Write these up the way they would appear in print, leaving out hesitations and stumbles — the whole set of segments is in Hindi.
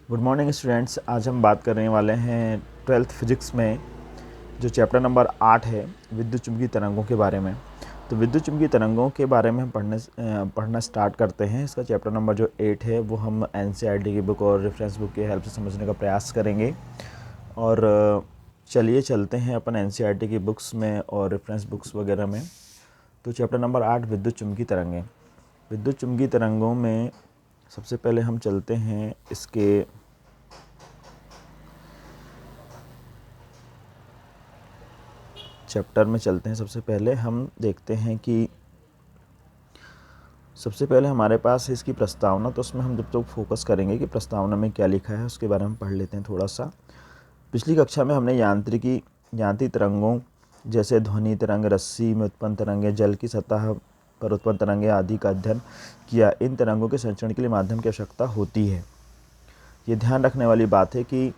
Good morning students. आज हम बात करने वाले हैं 12th फिजिक्स में जो चैप्टर नंबर 8 है विद्युत चुम्बकीय तरंगों के बारे में। तो विद्युत चुम्बकीय तरंगों के बारे में हम पढ़ना स्टार्ट करते हैं। इसका चैप्टर नंबर जो 8 है वो हम एनसीईआरटी की बुक और रेफरेंस बुक की हेल्प से समझने का प्रयास करेंगे। और चलिए चलते हैं अपन एनसीईआरटी की बुक्स में और रेफरेंस बुक्स वगैरह में। तो चैप्टर नंबर 8 विद्युत चुम्बकीय तरंगें। विद्युत चुम्बकीय तरंगों में सबसे पहले हम चलते हैं इसके चैप्टर में चलते हैं। सबसे पहले हम देखते हैं कि सबसे पहले हमारे पास है इसकी प्रस्तावना। तो उसमें हम जब तक फोकस करेंगे कि प्रस्तावना में क्या लिखा है उसके बारे में पढ़ लेते हैं थोड़ा सा। पिछली कक्षा में हमने यांत्रिक तरंगों जैसे ध्वनि तरंग, रस्सी में उत्पन्न तरंगें, जल की सतह पर उत्पन्न तरंगें आदि का अध्ययन किया। इन तरंगों के संचरण के लिए माध्यम की आवश्यकता होती है। ये ध्यान रखने वाली बात है कि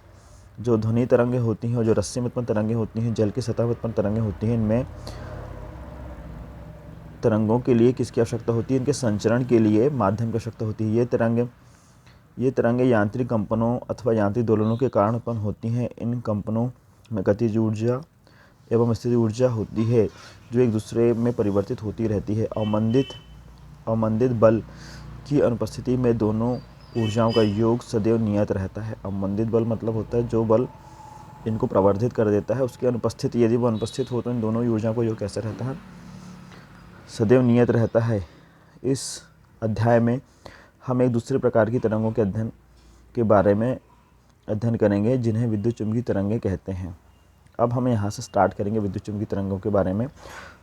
जो ध्वनि तरंगें होती हैं और जो रस्सी में उत्पन्न तरंगें होती हैं, जल की सतह पर उत्पन्न तरंगें होती हैं, इनमें तरंगों के लिए किसकी आवश्यकता होती है? इनके संचरण के लिए माध्यम की आवश्यकता होती है। ये तरंगें यांत्रिक कंपनों अथवा यांत्रिक दोलनों के कारण उत्पन्न होती हैं। इन कंपनों में गतिज ऊर्जा एवं स्थिति ऊर्जा होती है जो एक दूसरे में परिवर्तित होती रहती है। अवमंदित बल की अनुपस्थिति में दोनों ऊर्जाओं का योग सदैव नियत रहता है। अवमंदित बल मतलब होता है जो बल इनको प्रवर्धित कर देता है, उसकी अनुपस्थिति, यदि वो अनुपस्थित हो तो इन दोनों ऊर्जाओं का योग कैसे रहता है? सदैव नियत रहता है। इस अध्याय में हम एक दूसरे प्रकार की तरंगों के अध्ययन के बारे में अध्ययन करेंगे जिन्हें विद्युत चुम्बकीय तरंगें कहते हैं। अब हम यहाँ से स्टार्ट करेंगे विद्युत चुम्बकीय तरंगों के बारे में।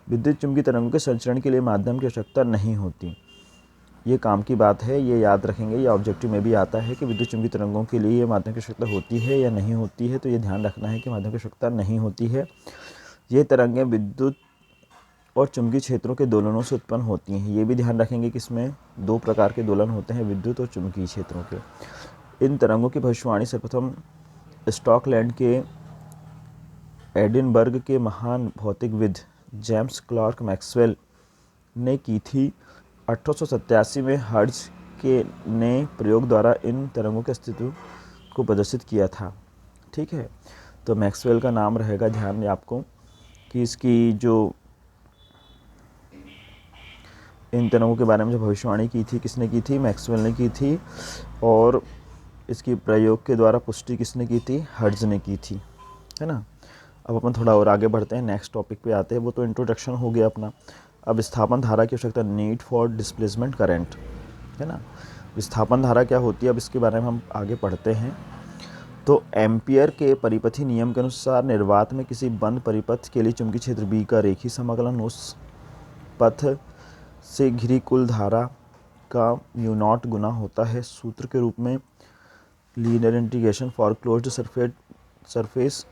विद्युत चुम्बकीय तरंगों के संचरण के लिए माध्यम की आवश्यकता नहीं होती। ये काम की बात है, ये याद रखेंगे। ये ऑब्जेक्टिव में भी आता है कि विद्युत चुम्बकीय तरंगों के लिए ये माध्यम की आवश्यकता होती है या नहीं होती है। तो ये ध्यान रखना है कि माध्यम की आवश्यकता नहीं होती है। ये तरंगें विद्युत और चुंबकीय क्षेत्रों के दोलनों से उत्पन्न होती हैं। ये भी ध्यान रखेंगे कि इसमें दो प्रकार के दोलन होते हैं, विद्युत और चुंबकीय क्षेत्रों के। इन तरंगों की भविष्यवाणी सर्वप्रथम स्कॉटलैंड के एडिनबर्ग के महान भौतिकविद जेम्स क्लर्क मैक्सवेल ने की थी। 1887 में हर्ट्ज के ने प्रयोग द्वारा इन तरंगों के अस्तित्व को प्रदर्शित किया था। ठीक है, तो मैक्सवेल का नाम रहेगा ध्यान में आपको कि इसकी जो इन तरंगों के बारे में जो भविष्यवाणी की थी, किसने की थी? मैक्सवेल ने की थी। और इसकी प्रयोग के द्वारा पुष्टि किसने की थी? हर्ट्ज ने की थी, है ना। अब अपन थोड़ा और आगे बढ़ते हैं, नेक्स्ट टॉपिक पे आते हैं। वो तो इंट्रोडक्शन हो गया अपना। अब विस्थापन धारा की आवश्यकता, नीड फॉर डिस्प्लेसमेंट करंट, है ना। विस्थापन धारा क्या होती है, अब इसके बारे में हम आगे पढ़ते हैं। तो एम्पियर के परिपथी नियम के अनुसार निर्वात में किसी बंद परिपथ के लिए चुंबकीय क्षेत्र बी का रेखीय समाकलन उस पथ से घिरी कुल धारा का म्यू नॉट गुना होता है। सूत्र के रूप में linear integration for closed surface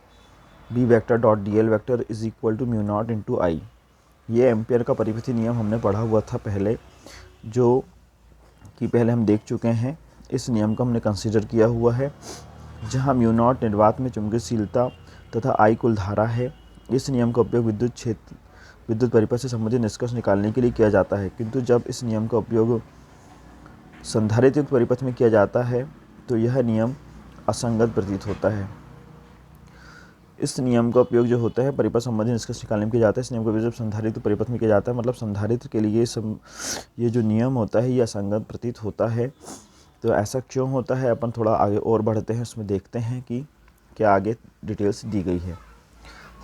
B vector dot d l vector is equal to mu naught into I. ये एम्पियर का परिपथी नियम हमने पढ़ा हुआ था पहले, जो कि पहले हम देख चुके हैं। इस नियम को हमने कंसीडर किया हुआ है, जहाँ म्यू नॉट निर्वात में चुंबकीयशीलता तथा आई कुल धारा है। इस नियम का उपयोग विद्युत परिपथ से संबंधित निष्कर्ष निकालने के लिए किया जाता है, किंतु जब इस नियम का उपयोग संधारित्र परिपथ में किया जाता है तो यह नियम असंगत प्रतीत होता है। इस नियम का उपयोग जो होता है परिपथ संबंधी निष्कर्ष निकालने में किया जाता है। इस नियम का उपयोग जब संधारित्र परिपथ में किया जाता है, मतलब संधारित्र के लिए ये जो नियम होता है ये असंगत प्रतीत होता है। तो ऐसा क्यों होता है, अपन थोड़ा आगे और बढ़ते हैं, उसमें देखते हैं कि क्या आगे डिटेल्स दी गई है।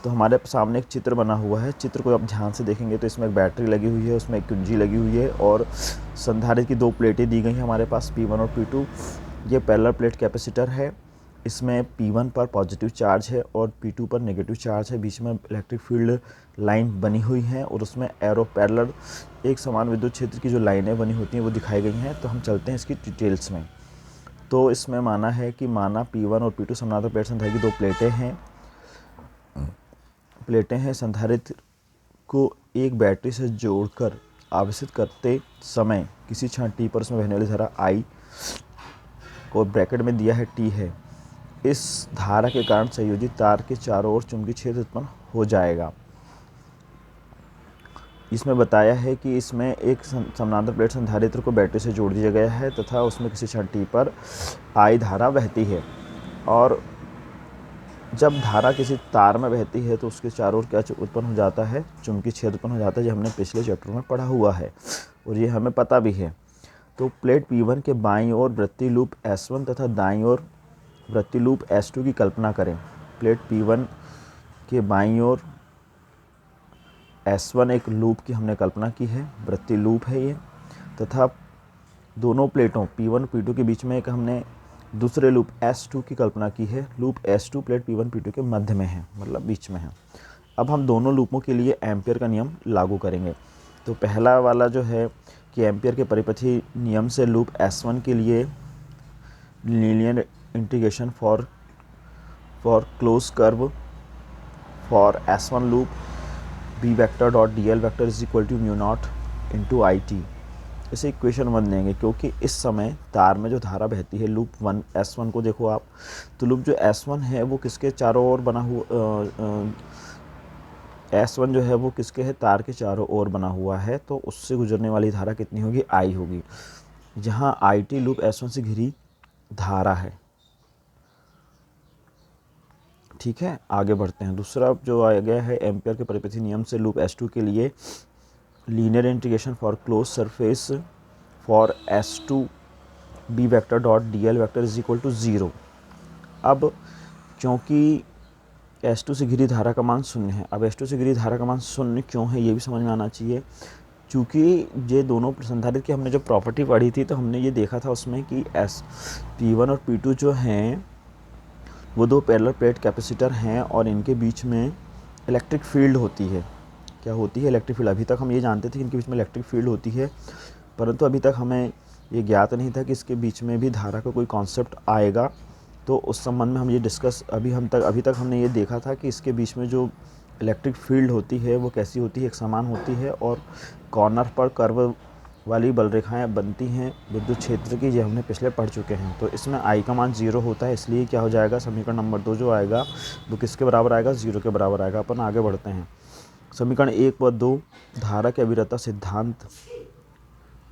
तो हमारे सामने एक चित्र बना हुआ है। चित्र को आप ध्यान से देखेंगे तो इसमें एक बैटरी लगी हुई है, उसमें एक कुंजी लगी हुई है और संधारित्र की दो प्लेटें दी गई हैं हमारे पास, P1 और P2। ये पैरेलल प्लेट कैपेसिटर है। इसमें P1 पर पॉजिटिव चार्ज है और P2 पर नेगेटिव चार्ज है। बीच में इलेक्ट्रिक फील्ड लाइन बनी हुई है और उसमें एरो पैरेलल एक समान विद्युत क्षेत्र की जो लाइनें बनी होती हैं वो दिखाई गई हैं। तो हम चलते हैं इसकी डिटेल्स में। तो इसमें माना है कि P1 और P2 समानांतर प्लेट संधारित्र की दो प्लेटें हैं। संधारित्र को एक बैटरी से जोड़कर आवेशित करते समय किसी क्षण t पर उसमें बहने वाली धारा I को ब्रैकेट में दिया है T है। इस धारा के कारण संयोजित तार के चारों ओर चुंबकीय क्षेत्र उत्पन्न हो जाएगा। इसमें बताया है कि इसमें एक समानांतर प्लेट संधारित्र को बैटरी से जोड़ दिया गया है तथा उसमें किसी क्षण t पर I धारा बहती है, और जब धारा किसी तार में बहती है तो उसके चारों ओर क्या उत्पन्न हो जाता है, चुंबकीय क्षेत्र उत्पन्न हो जाता है, जो हमने पिछले चैप्टर में पढ़ा हुआ है और ये हमें पता भी है। तो प्लेट P1 के बाईं ओर वृत्तीय लूप S1 तथा दाईं ओर वृत्तीय लूप S2 की कल्पना करें। प्लेट P1 के बाईं ओर S1 एक लूप की हमने कल्पना की है, वृत्तीय लूप है ये, तथा दोनों प्लेटों P1 P2 के बीच में एक हमने दूसरे लूप S2 की कल्पना की है। Loop S2 plate P1 P2 के मध्य में है, मतलब बीच में है। अब हम दोनों लूपों के लिए एम्पियर का नियम लागू करेंगे। तो पहला वाला जो है कि एम्पियर के परिपथी नियम से लूप S1 के लिए linear integration for close curve for S1 loop B vector dot DL vector is equal to mu naught into IT। इसे इक्वेशन 1 देंगे, क्योंकि इस समय तार में जो धारा बहती है लूप 1 S1 को देखो आप, तो लूप जो S1 है वो किसके चारों ओर बना हुआ S1 जो है वो किसके है, तार के चारों ओर बना हुआ है, तो उससे गुजरने वाली धारा कितनी होगी, I होगी, जहाँ IT लूप S1 से घिरी धारा है। ठीक है, आगे बढ़ते हैं। दूसरा जो आ गया है एम्पियर के परिपथी नियम से लूप S2 के लिए linear integration for close surface for S2 B vector dot DL vector is equal to 0। अब क्योंकि S2 से घिरी धारा का मान 0 है, अब S2 से घिरी धारा का मान 0 क्यों है ये भी समझ में आना चाहिए। क्योंकि ये दोनों संधारित्र की हमने जो प्रॉपर्टी पढ़ी थी तो हमने ये देखा था उसमें कि P1 और P2 जो हैं वो दो पैरेलल प्लेट कैपेसिटर हैं और इनके बीच में इलेक्ट्रिक फील्ड होती है। क्या होती है, इलेक्ट्रिक फील्ड। अभी तक हम ये जानते थे कि इनके बीच में इलेक्ट्रिक फील्ड होती है, परंतु अभी तक हमें ये ज्ञात नहीं था कि इसके बीच में भी धारा का कोई कॉन्सेप्ट आएगा। तो उस संबंध में हम ये डिस्कस अभी तक हमने ये देखा था कि इसके बीच में जो इलेक्ट्रिक फील्ड होती है वो कैसी होती है, एक समान होती है, और कॉर्नर पर कर्व वाली बल रेखाएं बनती हैं विद्युत क्षेत्र की, ये हमने पिछले पढ़ चुके हैं। तो इसमें I का मान 0 होता है, इसलिए क्या हो जाएगा, समीकरण नंबर 2 जो आएगा वो किसके बराबर आएगा, 0 के बराबर आएगा। अपन आगे बढ़ते हैं। समीकरण 1 व 2 धारा के अविरतता सिद्धांत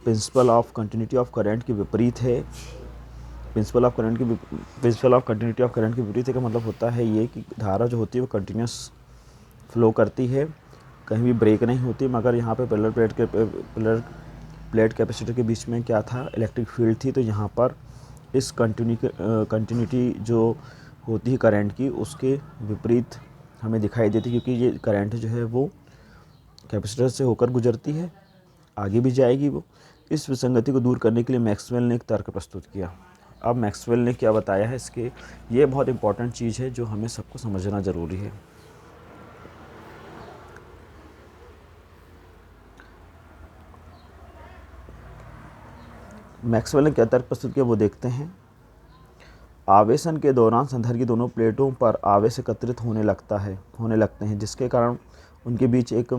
principle of continuity of current के विपरीत है। Principle of continuity of current के विपरीत है का मतलब होता है ये कि धारा जो होती है वो कंटिन्यूस फ्लो करती है, कहीं भी ब्रेक नहीं होती। मगर यहाँ पे पैरेलल प्लेट कैपेसिटर के बीच में क्या था, इलेक्ट्रिक फील्ड थी। तो यहाँ पर इस कंटिन्यूटी जो होती है करंट की उसके विपरीत हमें दिखाई देती, क्योंकि ये करंट जो है वो कैपेसिटर से होकर गुजरती है, आगे भी जाएगी वो। इस विसंगति को दूर करने के लिए मैक्सवेल ने एक तर्क प्रस्तुत किया। अब मैक्सवेल ने क्या बताया है इसके, ये बहुत इंपॉर्टेंट चीज़ है जो हमें सबको समझना ज़रूरी है। मैक्सवेल ने क्या तर्क प्रस्तुत किया वो देखते हैं। आवेशन के दौरान संधारित्र की दोनों प्लेटों पर आवेश एकत्रित होने लगते हैं, जिसके कारण उनके बीच एक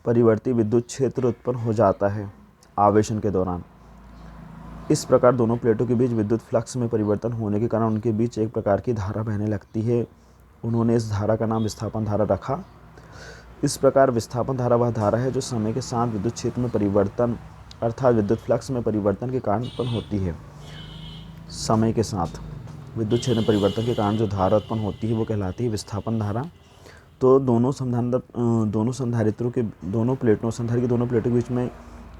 परिवर्ती विद्युत क्षेत्र उत्पन्न हो जाता है आवेशन के दौरान। इस प्रकार दोनों प्लेटों के बीच विद्युत फ्लक्स में परिवर्तन होने के कारण उनके बीच एक प्रकार की धारा बहने लगती है। उन्होंने इस धारा का नाम विस्थापन धारा रखा। इस प्रकार विस्थापन धारा वह धारा है जो समय के साथ विद्युत क्षेत्र में परिवर्तन अर्थात विद्युत फ्लक्स में परिवर्तन के कारण उत्पन्न होती है। समय के साथ विद्युत क्षेत्र में परिवर्तन के कारण जो धारा उत्पन्न होती है वो कहलाती है विस्थापन धारा। तो दोनों संधारित्रों के दोनों प्लेटों के बीच में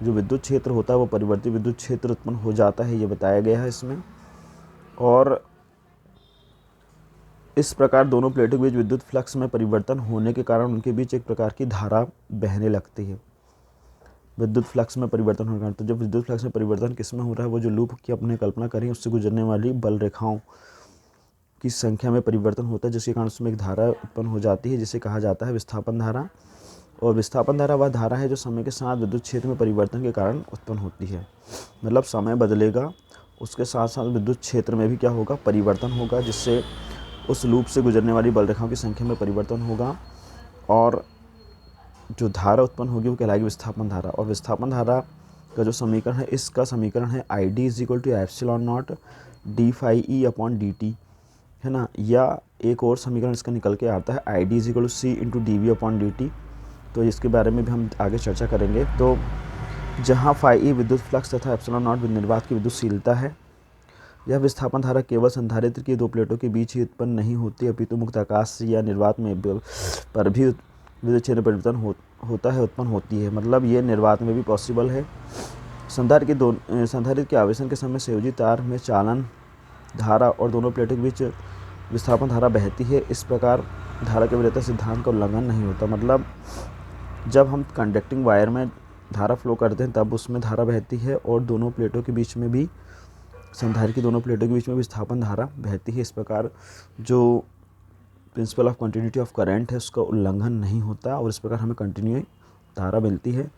जो विद्युत क्षेत्र होता है वो परिवर्ती विद्युत क्षेत्र उत्पन्न हो जाता है, ये बताया गया है इसमें। और इस प्रकार दोनों प्लेटों के बीच विद्युत फ्लक्स में परिवर्तन होने के कारण उनके बीच एक प्रकार की धारा बहने लगती है। विद्युत फ्लक्स में परिवर्तन होने के कारण, तो जब विद्युत फ्लक्स में परिवर्तन किस में हो रहा है, वो जो लूप की अपने कल्पना करें उससे गुजरने वाली बल रेखाओं की संख्या में परिवर्तन होता है, जिसके कारण उसमें एक धारा उत्पन्न हो जाती है जिसे कहा जाता है विस्थापन धारा। और विस्थापन धारा वह धारा है जो समय के साथ विद्युत क्षेत्र में परिवर्तन के कारण उत्पन्न होती है। मतलब समय बदलेगा, उसके साथ साथ विद्युत क्षेत्र में भी क्या होगा, परिवर्तन होगा, जिससे उस लूप से गुजरने वाली बल रेखाओं की संख्या में परिवर्तन होगा और जो धारा उत्पन्न होगी वो कहलाएगी विस्थापन धारा। और विस्थापन धारा का जो समीकरण है, इसका समीकरण है ID equal to epsilon naught d phi E upon d t, है ना। या एक और समीकरण इसका निकल के आता है ID equal to C into d v upon d t. तो इसके बारे में भी हम आगे चर्चा करेंगे। तो जहाँ फाई ई विद्युत फ्लक्स तथा एप्सिलॉन नॉट निर्वात की विद्युतशीलता है, यह विस्थापन धारा केवल संधारित्र की दो प्लेटों के बीच ही उत्पन्न नहीं होती, अपितु मुक्त आकाश या निर्वात में पर भी विद्युत क्षेत्र परिवर्तन होता है, उत्पन्न होती है। मतलब ये निर्वात में भी पॉसिबल है। संधारित्र के आवेशन के समय संयोजी तार में चालन धारा और दोनों प्लेटों के बीच विस्थापन धारा बहती है। इस प्रकार धारा के वरीयता सिद्धांत का उल्लंघन नहीं होता। मतलब जब हम कंडक्टिंग वायर में धारा फ्लो करते हैं तब उसमें धारा बहती है और दोनों प्लेटों के बीच में भी, संधारित्र की दोनों प्लेटों के बीच में विस्थापन धारा बहती है। इस प्रकार जो principle of continuity of current है उसका उल्लंघन नहीं होता और इस प्रकार हमें कंटिन्यू धारा मिलती है।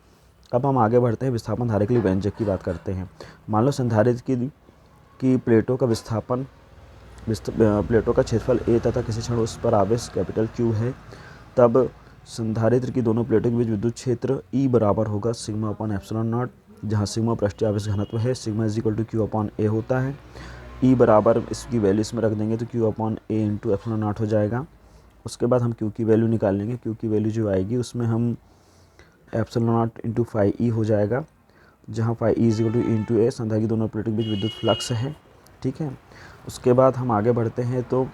अब हम आगे बढ़ते हैं, विस्थापन धारा के लिए व्यंजक की बात करते हैं। मान लो संधारित्र की प्लेटों का विस्थापन, प्लेटों का क्षेत्रफल a तथा किसी क्षण उस पर आवेश कैपिटल Q है, तब संधारित्र की दोनों प्लेटों के बीच विद्युत क्षेत्र E बराबर होगा सिग्मा अपॉन एप्सिलॉन नॉट, जहाँ सिग्मा पृष्ठीय आवेश घनत्व है, sigma is equal to Q upon A होता है। E बराबर इसकी वैल्यू इसमें रख देंगे तो Q upon A into epsilon not हो जाएगा। उसके बाद हम Q की वैल्यू निकाल लेंगे। Q की वैल्यू जो आएगी उसमें हम epsilon naught into phi E हो जाएगा, जहाँ phi E is equal to into A संधारित्र की दोनों प्लेटों के बीच विद्युत फ्लक्स है। ठीक है, उसके बाद हम आगे बढ़ते हैं। तो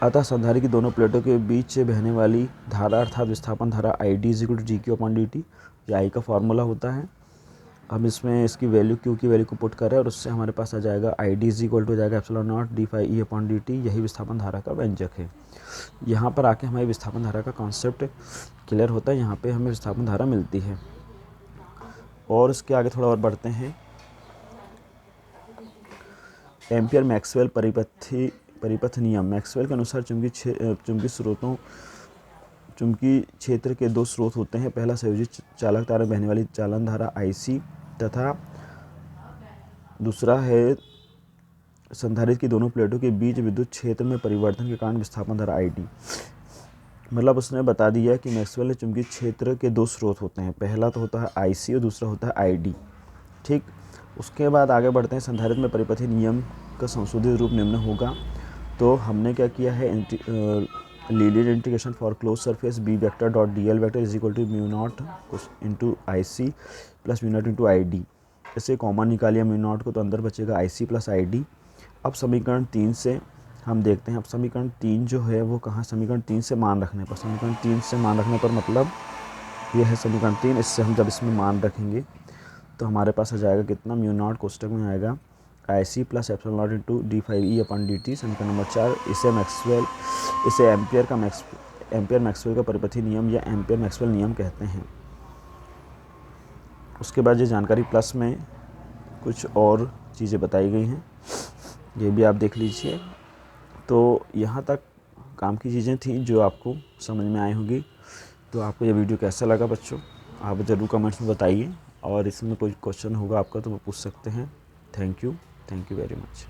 अतः संधारित्र की दोनों प्लेटों के बीच से बहने वाली धारा अर्थात विस्थापन धारा I D is equal to G Q upon d t, ये आई का फार्मूला होता है। हम इसमें इसकी वैल्यू Q की वैल्यू को पुट करें और उससे हमारे पास आ जाएगा I D is equal to हो जाएगा epsilon naught d phi E upon d t. यही विस्थापन धारा का व्यंजक है। यहाँ पर आके हमारी विस्थापन धारा का कॉन्सेप्ट क्लियर होता है। यहाँ पे हमें विस्थापन धारा मिलती है। और इसके आगे थोड़ा और बढ़ते हैं। एम्पियर मैक्सवेल परिपथ नियम। मैक्सवेल के अनुसार चुंबकीय क्षेत्र के दो स्रोत होते हैं। पहला संयोजित चालक तार में बहने वाली चालन धारा IC तथा दूसरा है संधारित्र की दोनों प्लेटों के बीच विद्युत क्षेत्र में परिवर्तन के कारण विस्थापन धारा ID। मतलब उसने बता दिया कि मैक्सवेल ने चुंबकीय क्षेत्र के दो स्रोत होते हैं, पहला तो होता है IC और दूसरा होता है ID। ठीक, उसके बाद आगे बढ़ते हैं। संधारित्र में परिपथीय नियम का संशोधित रूप निम्न होगा। तो हमने क्या किया है, linear integration for close surface B vector dot d l vector is equal to mu naught into I C plus mu naught into I D. इसे कॉमन निकालिए म्यू नॉट को, तो अंदर बचेगा आई सी प्लस आई डी। अब समीकरण 3 से हम देखते हैं। अब समीकरण 3 जो है वो कहाँ, समीकरण 3 से मान रखने पर, समीकरण 3 से मान रखने पर मतलब ये है समीकरण 3। इससे हम जब इसमें मान रखेंगे तो हमारे पास आ जाएगा कितना, म्यू नॉट कोष्टक में आएगा I C plus epsilon naught into d phi E upon d t. समीकरण नंबर 4। इसे एम्पियर मैक्सवेल का परिपथीय नियम या एम्पियर मैक्सवेल नियम कहते हैं। उसके बाद ये जानकारी प्लस में कुछ और चीज़ें बताई गई हैं, ये भी आप देख लीजिए। तो यहाँ तक काम की चीज़ें थी जो आपको समझ में आई होंगी। तो आपको ये वीडियो कैसा लगा बच्चों, आप ज़रूर कमेंट्स में बताइए, और इसमें कोई क्वेश्चन होगा आपका तो वो पूछ सकते हैं। Thank you very much.